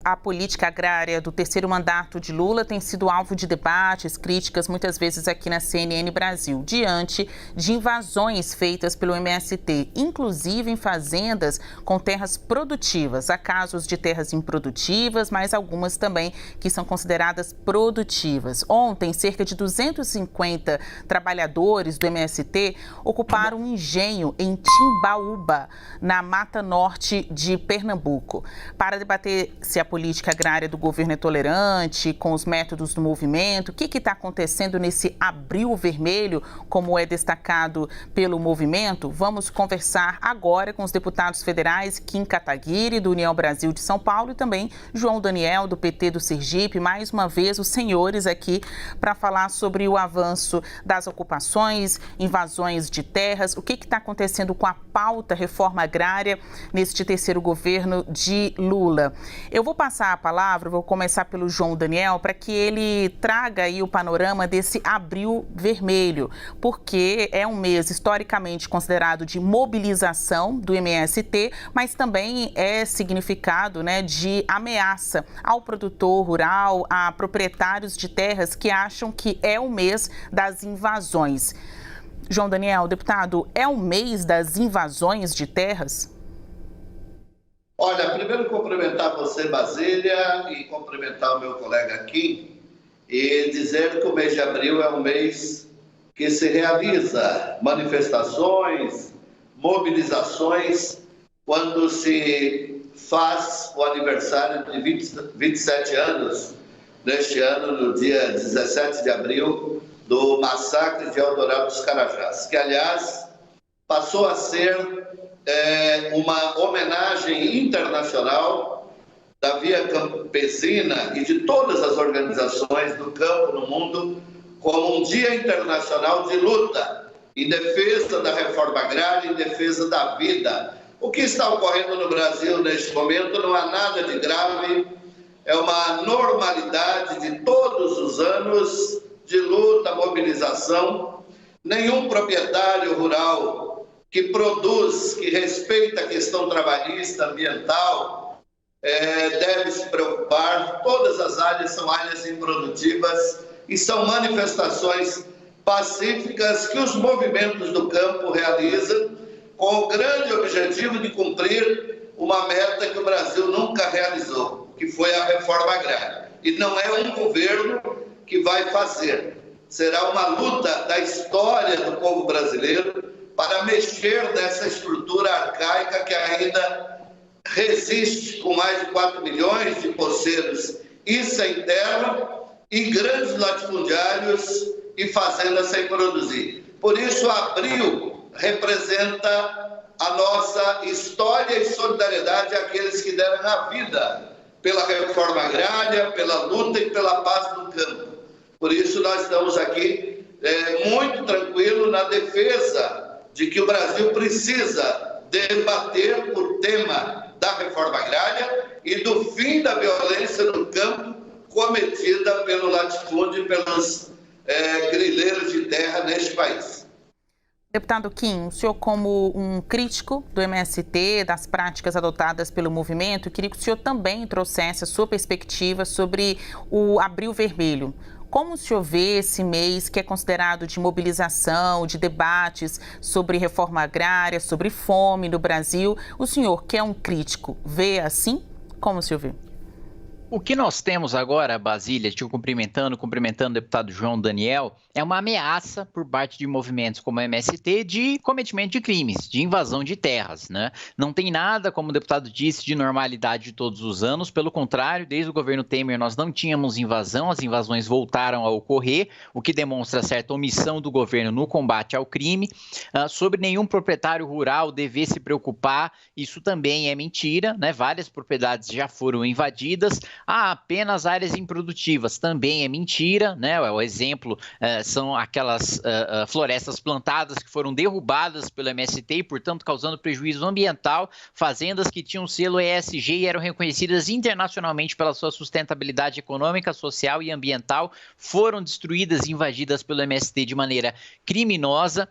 A política agrária do terceiro mandato de Lula tem sido alvo de debates, críticas, muitas vezes aqui na CNN Brasil, diante de invasões feitas pelo MST, inclusive em fazendas com terras produtivas. Há casos de terras improdutivas, mas algumas também que são consideradas produtivas. Ontem, cerca de 250 trabalhadores do MST ocuparam um engenho em Timbaúba, na Mata Norte de Pernambuco. Para debater se a política agrária do governo é tolerante com os métodos do movimento, o que está acontecendo nesse abril vermelho, como é destacado pelo movimento, vamos conversar agora com os deputados federais Kim Kataguiri, do União Brasil de São Paulo, e também João Daniel, do PT do Sergipe. Mais uma vez, os senhores aqui para falar sobre o avanço das ocupações, invasões de terras, o que está acontecendo com a pauta reforma agrária neste terceiro governo de Lula. Eu vou passar a palavra, vou começar pelo João Daniel, para que ele traga aí o panorama desse abril vermelho, porque é um mês historicamente considerado de mobilização do MST, mas também é significado, né, de ameaça ao produtor rural, a proprietários de terras que acham que é o mês das invasões. João Daniel, deputado, é o mês das invasões de terras? Olha, primeiro cumprimentar você, Basília, e cumprimentar o meu colega aqui, e dizer que o mês de abril é um mês que se realiza manifestações, mobilizações, quando se faz o aniversário de 27 anos, neste ano, no dia 17 de abril, do massacre de Eldorado dos Carajás, que, aliás, passou a ser uma homenagem internacional da Via Campesina e de todas as organizações do campo no mundo como um dia internacional de luta em defesa da reforma agrária, em defesa da vida. O que está ocorrendo no Brasil neste momento não há nada de grave, é uma normalidade de todos os anos de luta, mobilização. Nenhum proprietário rural que produz, que respeita a questão trabalhista, ambiental, deve se preocupar. Todas as áreas são áreas improdutivas e são manifestações pacíficas que os movimentos do campo realizam com o grande objetivo de cumprir uma meta que o Brasil nunca realizou, que foi a reforma agrária. E não é um governo que vai fazer. Será uma luta da história do povo brasileiro para mexer nessa estrutura arcaica que ainda resiste com mais de 4 milhões de poceiros e sem terra e grandes latifundiários e fazendas sem produzir. Por isso, abril representa a nossa história e solidariedade àqueles que deram a vida pela reforma agrária, pela luta e pela paz no campo. Por isso, nós estamos aqui muito tranquilos na defesa de que o Brasil precisa debater o tema da reforma agrária e do fim da violência no campo cometida pelo latifúndio e pelos grileiros de terra neste país. Deputado Kim, o senhor, como um crítico do MST, das práticas adotadas pelo movimento, queria que o senhor também trouxesse a sua perspectiva sobre o Abril Vermelho. Como o senhor vê esse mês que é considerado de mobilização, de debates sobre reforma agrária, sobre fome no Brasil? O senhor, que é um crítico, vê assim? Como o senhor vê? O que nós temos agora, Basília, te cumprimentando o deputado João Daniel, é uma ameaça por parte de movimentos como o MST de cometimento de crimes, de invasão de terras, né? Não tem nada, como o deputado disse, de normalidade de todos os anos. Pelo contrário, desde o governo Temer nós não tínhamos invasão, as invasões voltaram a ocorrer, o que demonstra certa omissão do governo no combate ao crime. Sobre nenhum proprietário rural dever se preocupar, isso também é mentira, né? Várias propriedades já foram invadidas. apenas áreas improdutivas. Também é mentira, né? O exemplo são aquelas florestas plantadas que foram derrubadas pelo MST e, portanto, causando prejuízo ambiental, fazendas que tinham selo ESG e eram reconhecidas internacionalmente pela sua sustentabilidade econômica, social e ambiental, foram destruídas e invadidas pelo MST de maneira criminosa.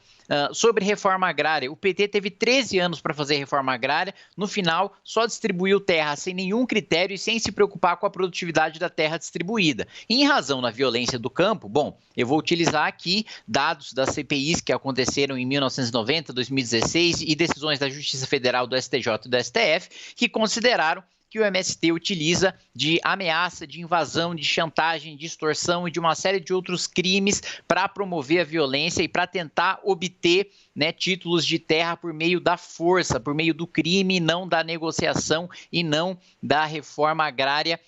Sobre reforma agrária, o PT teve 13 anos para fazer reforma agrária, no final só distribuiu terra sem nenhum critério e sem se preocupar com a produtividade da terra distribuída. E em razão da violência do campo, bom, eu vou utilizar aqui dados das CPIs que aconteceram em 1990, 2016 e decisões da Justiça Federal, do STJ e do STF, que consideraram que o MST utiliza de ameaça, de invasão, de chantagem, de extorsão e de uma série de outros crimes para promover a violência e para tentar obter, né, títulos de terra por meio da força, por meio do crime, não da negociação e não da reforma agrária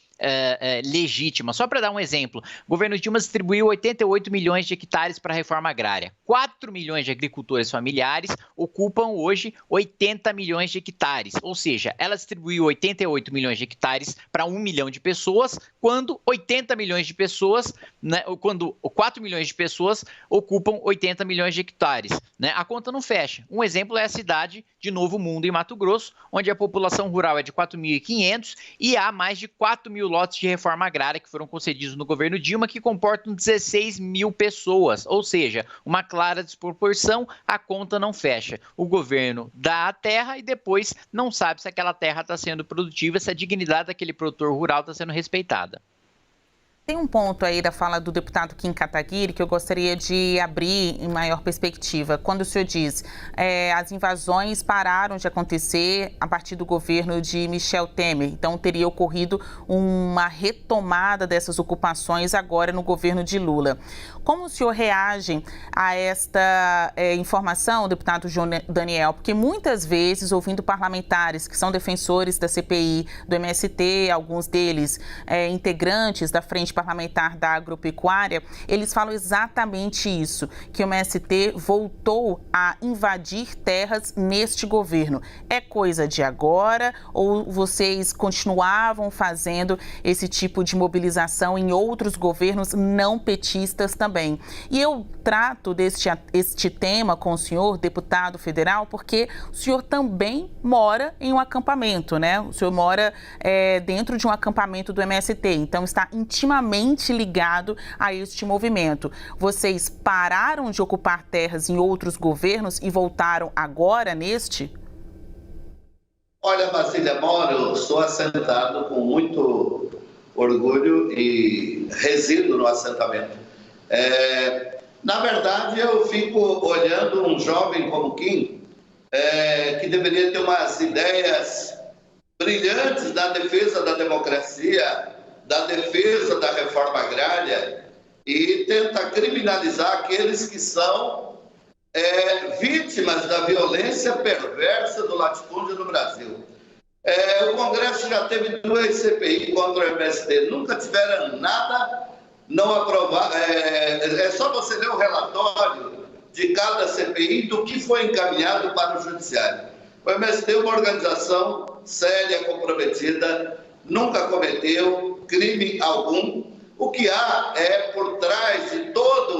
legítima. Só para dar um exemplo, o governo Dilma distribuiu 88 milhões de hectares para a reforma agrária. 4 milhões de agricultores familiares ocupam hoje 80 milhões de hectares. Ou seja, ela distribuiu 88 milhões de hectares para 1 milhão de pessoas, quando 80 milhões de pessoas, né, quando 4 milhões de pessoas ocupam 80 milhões de hectares. Né? A conta não fecha. Um exemplo é a cidade de Novo Mundo, em Mato Grosso, onde a população rural é de 4.500 e há mais de 4 mil lotes de reforma agrária que foram concedidos no governo Dilma, que comportam 16 mil pessoas, ou seja, uma clara desproporção, a conta não fecha. O governo dá a terra e depois não sabe se aquela terra está sendo produtiva, se a dignidade daquele produtor rural está sendo respeitada. Tem um ponto aí da fala do deputado Kim Kataguiri que eu gostaria de abrir em maior perspectiva. Quando o senhor diz as invasões pararam de acontecer a partir do governo de Michel Temer, então teria ocorrido uma retomada dessas ocupações agora no governo de Lula. Como o senhor reage a esta informação, deputado João Daniel? Porque muitas vezes, ouvindo parlamentares que são defensores da CPI, do MST, alguns deles integrantes da Frente Parlamentar da Agropecuária, eles falam exatamente isso, que o MST voltou a invadir terras neste governo. É coisa de agora ou vocês continuavam fazendo esse tipo de mobilização em outros governos não petistas também? E eu trato este tema com o senhor, deputado federal, porque o senhor também mora em um acampamento, né? O senhor mora dentro de um acampamento do MST, então está intimamente ligado a este movimento. Vocês pararam de ocupar terras em outros governos e voltaram agora neste? Olha, Basília Moro, sou assentado com muito orgulho e resido no assentamento. Na verdade, eu fico olhando um jovem como Kim, que deveria ter umas ideias brilhantes da defesa da democracia, da defesa da reforma agrária, e tenta criminalizar aqueles que são vítimas da violência perversa do latifúndio no Brasil. O Congresso já teve 2 CPI contra o MST, nunca tiveram nada não aprovado. É só você ler o relatório de cada CPI do que foi encaminhado para o Judiciário. O MST é uma organização séria, comprometida, nunca cometeu crime algum. O que há por trás de toda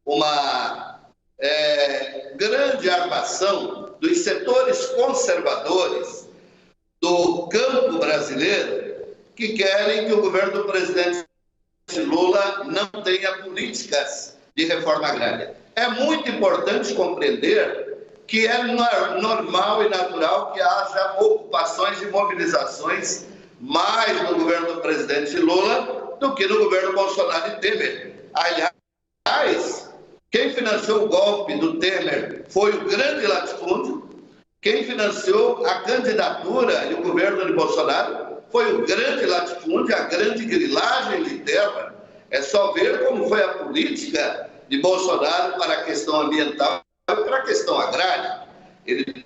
uma grande armação dos setores conservadores do campo brasileiro que querem que o governo do presidente Lula não tenha políticas de reforma agrária. É muito importante compreender que é normal e natural que haja ocupações e mobilizações mais no governo do presidente Lula do que no governo Bolsonaro e Temer. Aliás, quem financiou o golpe do Temer foi o grande latifúndio, quem financiou a candidatura e o governo de Bolsonaro foi o grande latifúndio, a grande grilagem de terra. É só ver como foi a política de Bolsonaro para a questão ambiental e para a questão agrária. Ele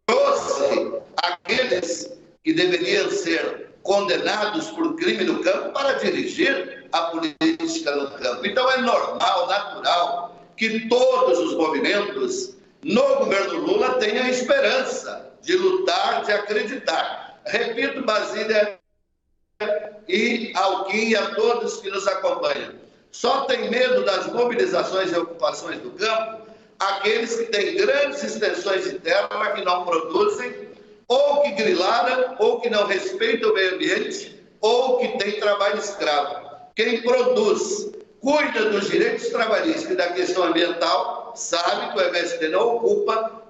trouxe aqueles que deveriam ser condenados por crime no campo para dirigir a política no campo. Então é normal, natural, que todos os movimentos no governo Lula tenham esperança de lutar, de acreditar. Repito, Basília, e ao Kim e a todos que nos acompanham. Só tem medo das mobilizações e ocupações do campo aqueles que têm grandes extensões de terra que não produzem, ou que grilaram, ou que não respeitam o meio ambiente, ou que têm trabalho escravo. Quem produz, cuida dos direitos trabalhistas e da questão ambiental, sabe que o MST não ocupa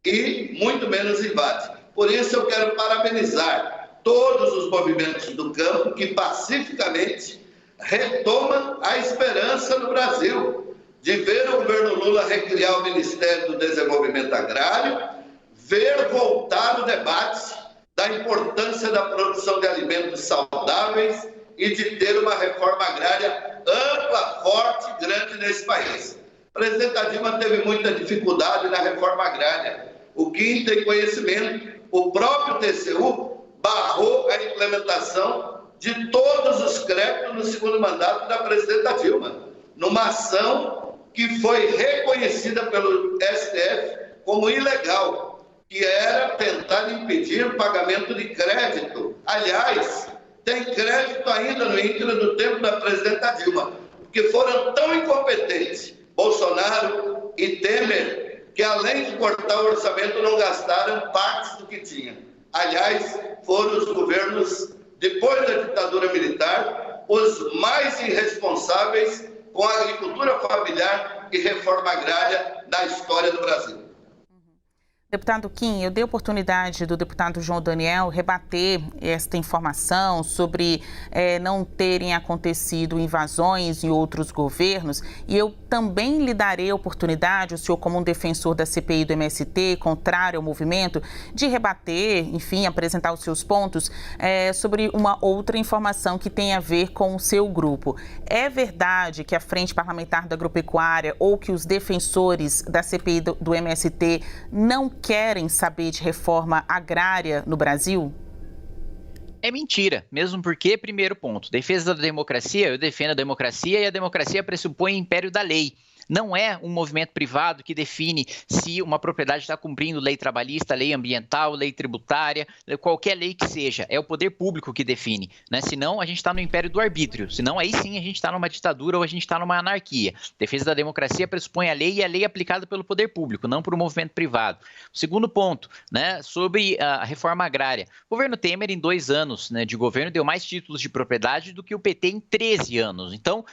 e muito menos invade. Por isso eu quero parabenizar todos os movimentos do campo que pacificamente retomam a esperança no Brasil de ver o governo Lula recriar o Ministério do Desenvolvimento Agrário, ver voltar o debate da importância da produção de alimentos saudáveis e de ter uma reforma agrária ampla, forte e grande nesse país. A presidenta Dilma teve muita dificuldade na reforma agrária. O Kim tem conhecimento, o próprio TCU barrou a implementação de todos os créditos no segundo mandato da presidenta Dilma, numa ação que foi reconhecida pelo STF como ilegal, que era tentar impedir o pagamento de crédito. Aliás, tem crédito ainda no íntegro do tempo da presidenta Dilma, porque foram tão incompetentes, Bolsonaro e Temer, que além de cortar o orçamento, não gastaram partes do que tinham. Aliás, foram os governos, depois da ditadura militar, os mais irresponsáveis com a agricultura familiar e reforma agrária da história do Brasil. Deputado Kim, eu dei a oportunidade do deputado João Daniel rebater esta informação sobre não terem acontecido invasões em outros governos, e eu também lhe darei a oportunidade, o senhor como um defensor da CPI do MST, contrário ao movimento, de rebater, enfim, apresentar os seus pontos sobre uma outra informação que tem a ver com o seu grupo. É verdade que a Frente Parlamentar da Agropecuária ou que os defensores da CPI do MST não querem saber de reforma agrária no Brasil? É mentira, mesmo porque, primeiro ponto, defesa da democracia, eu defendo a democracia e a democracia pressupõe o império da lei. Não é um movimento privado que define se uma propriedade está cumprindo lei trabalhista, lei ambiental, lei tributária, qualquer lei que seja. É o poder público que define, né? Senão a gente está no império do arbítrio. Senão aí sim a gente está numa ditadura ou a gente está numa anarquia. Defesa da democracia pressupõe a lei e a lei é aplicada pelo poder público, não por um movimento privado. O segundo ponto, né, sobre a reforma agrária. O governo Temer, em 2 anos, né, de governo, deu mais títulos de propriedade do que o PT em 13 anos. Então,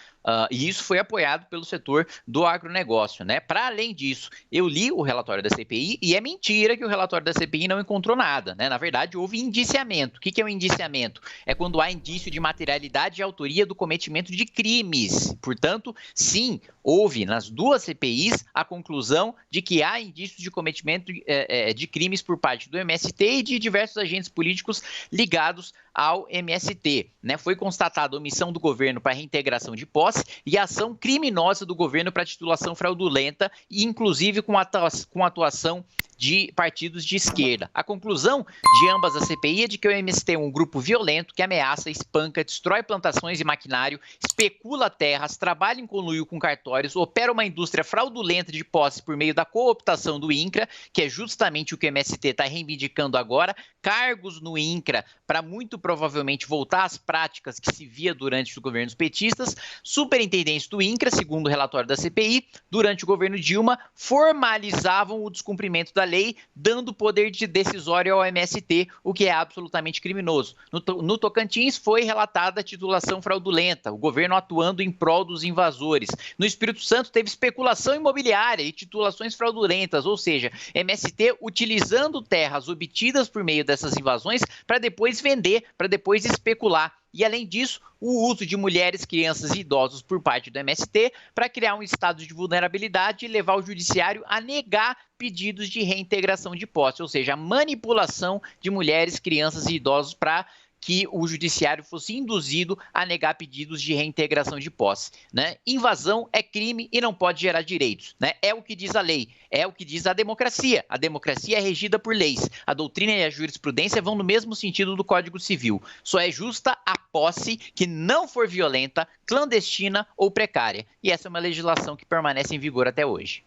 e isso foi apoiado pelo setor do agronegócio, né? Para além disso, eu li o relatório da CPI e é mentira que o relatório da CPI não encontrou nada, né? Na verdade, houve indiciamento. O que é o indiciamento? É quando há indício de materialidade e autoria do cometimento de crimes. Portanto, sim, houve nas 2 CPIs a conclusão de que há indícios de cometimento de crimes por parte do MST e de diversos agentes políticos ligados ao MST, né? Foi constatada a omissão do governo para reintegração de posse e a ação criminosa do governo para titulação fraudulenta, e inclusive com atuação de partidos de esquerda. A conclusão de ambas as CPI é de que o MST é um grupo violento que ameaça, espanca, destrói plantações e maquinário, especula terras, trabalha em conluio com cartórios, opera uma indústria fraudulenta de posse por meio da cooptação do INCRA, que é justamente o que o MST está reivindicando agora, cargos no INCRA para muito provavelmente voltar às práticas que se via durante os governos petistas, superintendentes do INCRA, segundo o relatório da CPI, durante o governo Dilma, formalizavam o descumprimento da lei, dando poder de decisório ao MST, o que é absolutamente criminoso. No Tocantins foi relatada a titulação fraudulenta, o governo atuando em prol dos invasores. No Espírito Santo teve especulação imobiliária e titulações fraudulentas, ou seja, MST utilizando terras obtidas por meio dessas invasões para depois vender, para depois especular. E, além disso, o uso de mulheres, crianças e idosos por parte do MST para criar um estado de vulnerabilidade e levar o judiciário a negar pedidos de reintegração de posse, ou seja, a manipulação de mulheres, crianças e idosos para que o judiciário fosse induzido a negar pedidos de reintegração de posse, né? Invasão é crime e não pode gerar direitos, né? É o que diz a lei, é o que diz a democracia. A democracia é regida por leis. A doutrina e a jurisprudência vão no mesmo sentido do Código Civil. Só é justa a posse que não for violenta, clandestina ou precária. E essa é uma legislação que permanece em vigor até hoje.